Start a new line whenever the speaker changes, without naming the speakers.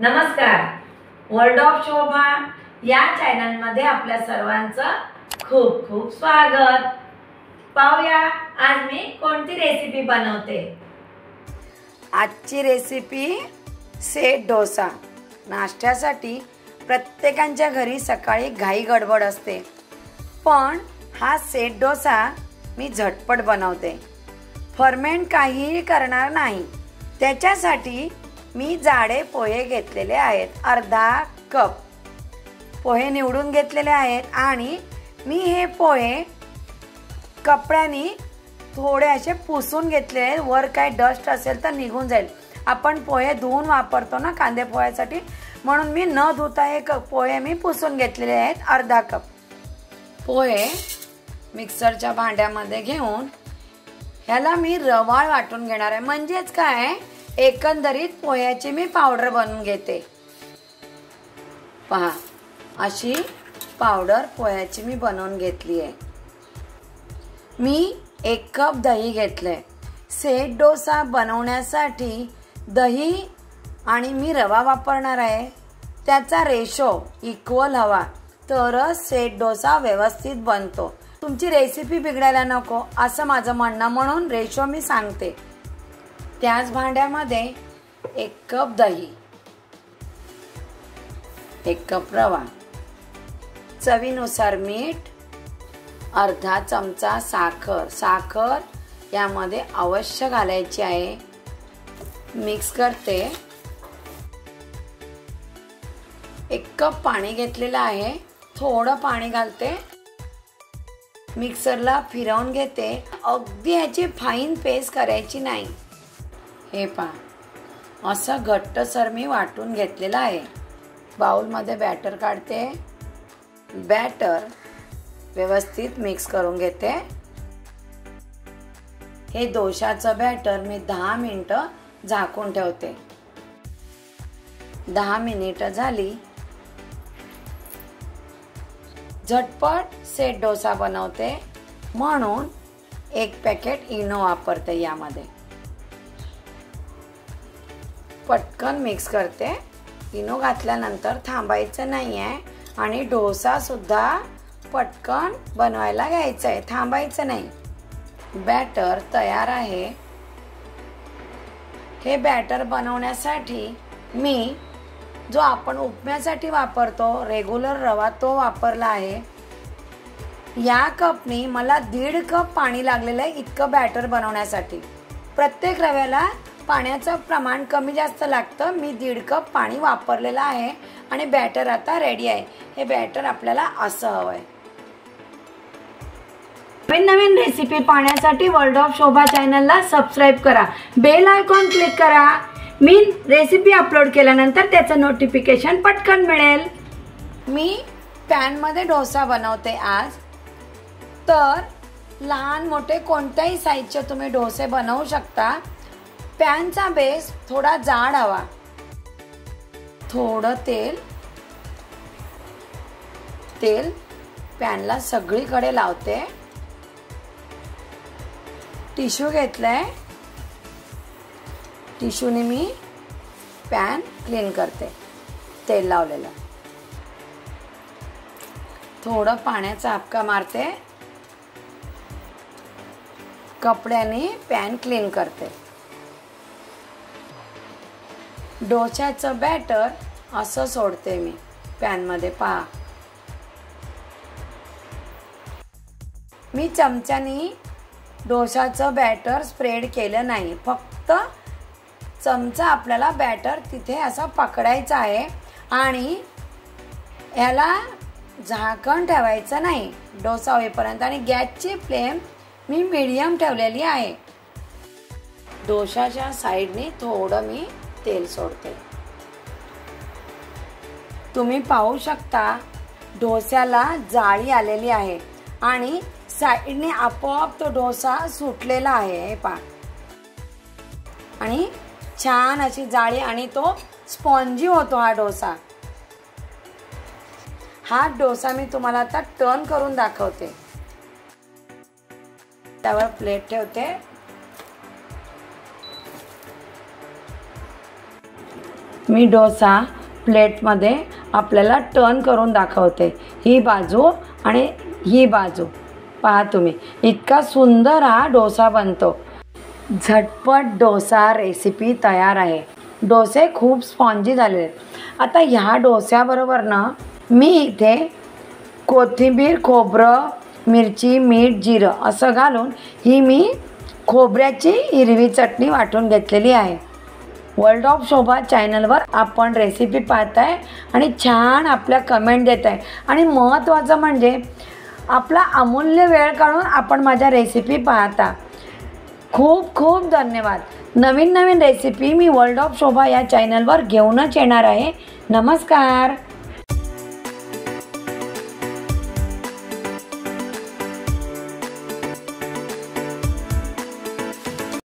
नमस्कार. World of शोभा या चॅनलमध्ये आपल्या सर्वांचं खूप खूप स्वागत. पाहूया आज मी कोणती रेसिपी बनवते.
आजची रेसिपी सेट डोसा. नाश्त्यासाठी प्रत्येकाच्या घरी सकाळी घाई गडबड असते, पण हा सेट डोसा मी झटपट बनवते. फर्मेंट काहीही करणार नाही. त्याच्यासाठी मी जाडे पोहे घेतलेले आहेत. अर्धा कप पोहे निवडून घेतलेले आहेत आणि मी हे पोहे कपड्याने थोडे असे पुसून घेतले आहेत. वर काय डस्ट असेल तर निघून जाईल. आपण पोहे धुवून वापरतो ना कांदे पोह्यासाठी, म्हणून मी न धुता हे पोहे मी पुसून घेतलेले आहेत. अर्धा कप पोहे मिक्सरच्या भांड्यामध्ये घेऊन ह्याला मी रवाळ वाटून घेणार आहे. म्हणजेच काय, एकंदरीत पोह्याची मी पावडर बनवून घेते. पहा, अशी पावडर पोह्याची मी बनवून घेतली आहे. मी 1 कप दही घेतले. सेट डोसा बनवण्यासाठी दही आणि मी रवा वापरणार आहे, त्याचा रेशो इक्वल हवा, तरच सेट डोसा व्यवस्थित बनतो. तुमची रेसिपी बिघडायला नको असं माझं म्हणणं, म्हणून रेशो मी सांगते. त्याच भांड्यामध्ये 1 कप दही, 1 कप रवा, चवीनुसार मीठ, अर्धा चमचा साखर. साखर यामध्ये अवश्य घालायची आहे. मिक्स करते. 1 कप पाणी घेतलेलं आहे. थोडं पाणी घालते. मिक्सरला फिरवून घेते. अगदी ह्याची फाईन पेस्ट करायची नाही. हे पहा, असं घट्टसर मी वाटून घेतलेलं आहे. बाउलमध्ये बॅटर काढते. बॅटर व्यवस्थित मिक्स करून घेते. हे डोशाचं बॅटर मी 10 मिनिटं झाकून ठेवते. 10 मिनिटं झाली. झटपट सेट डोसा बनवते, म्हणून 1 पॅकेट इनो वापरते. यामध्ये पटकन मिक्स करते. इनो घातल्यानंतर थांबायचं नाही आहे आणि डोसा सुद्धा पटकन बनवायला घ्यायचा आहे, थांबायचं नाही. बॅटर तयार आहे. हे बॅटर बनवण्यासाठी मी जो आपण उपम्यासाठी वापरतो रेग्युलर रवा तो वापरला आहे. या कपनी मला 1.5 कप पाणी लागलेलं आहे इतकं बॅटर बनवण्यासाठी. प्रत्येक रव्याला पाण्याचं प्रमाण कमी जास्त लागतं. मी 1.5 कप पाणी वापरलेलं आहे आणि बॅटर आता रेडी आहे. हे बॅटर आपल्याला असं हवंय.
नवीन नवीन रेसिपी पाहण्यासाठी वर्ल्ड ऑफ शोभा चॅनलला सबस्क्राईब करा. बेल आयकॉन क्लिक करा. मी रेसिपी अपलोड केल्यानंतर त्याचं नोटिफिकेशन पटकन मिळेल.
मी पॅनमध्ये डोसा बनवते आज. तर लहान मोठे कोणत्याही साईजचे तुम्ही डोसे बनवू शकता. पॅनचा बेस थोडा जाड हवा. थोडं तेल पॅनला सगळीकडे लावते. टिश्यू घेतलाय. टिश्यूने मी पॅन क्लीन करते. तेल लावलेलं. थोडं पाण्याचा हापका मारते. कपड्याने पॅन क्लीन करते. डोशाचं बॅटर असं सोडते मी पॅनमध्ये. पहा, मी चमच्याने डोशाचं बॅटर स्प्रेड केलं नाही. फक्त चमचा आपल्याला बॅटर तिथे असा पकडायचा आहे आणि ह्याला झाकण ठेवायचं नाही डोसा होईपर्यंत. आणि गॅसची फ्लेम मी मीडियम ठेवलेली आहे. डोशाच्या साईडने थोडं मी तेल सोडते. तुम्ही पाहू शकता डोस्याला जाळी आलेली आहे आणि साईडने आपोआप तो डोसा सुटलेला आहे. हे पहा, आणि छान अशी जाळी आणि तो स्पॉन्जी होतो हा डोसा. हा डोसा मी तुम्हाला आता टर्न करून दाखवते. त्यावर प्लेट ठेवते. मी डोसा प्लेटमध्ये आपल्याला टर्न करून दाखवते, ही बाजू आणि ही बाजू पहा तुम्ही, इतका सुंदर हा डोसा बनतो। झटपट डोसा रेसिपी तयार आहे। डोसे खूप स्पॉन्जी झालेले आहेत। आता ह्या डोस्याबरोबर ना मी इथे कोथिंबीर, खोबरं, मिरची, मीठ, जिरं असं घालून ही मी खोबऱ्याची हिरवी चटणी वाटून घेतलेली आहे। वर्ल्ड ऑफ शोभा चॅनलवर आपण रेसिपी पाहताय आणि छान आपल्या कमेंट देत आहे आणि महत्त्वाचं म्हणजे आपला अमूल्य वेळ काढून आपण माझ्या रेसिपी पाहता। खूप खूप धन्यवाद। नवीन नवीन रेसिपी मी वर्ल्ड ऑफ शोभा या चॅनलवर घेऊनच येणार आहे। नमस्कार।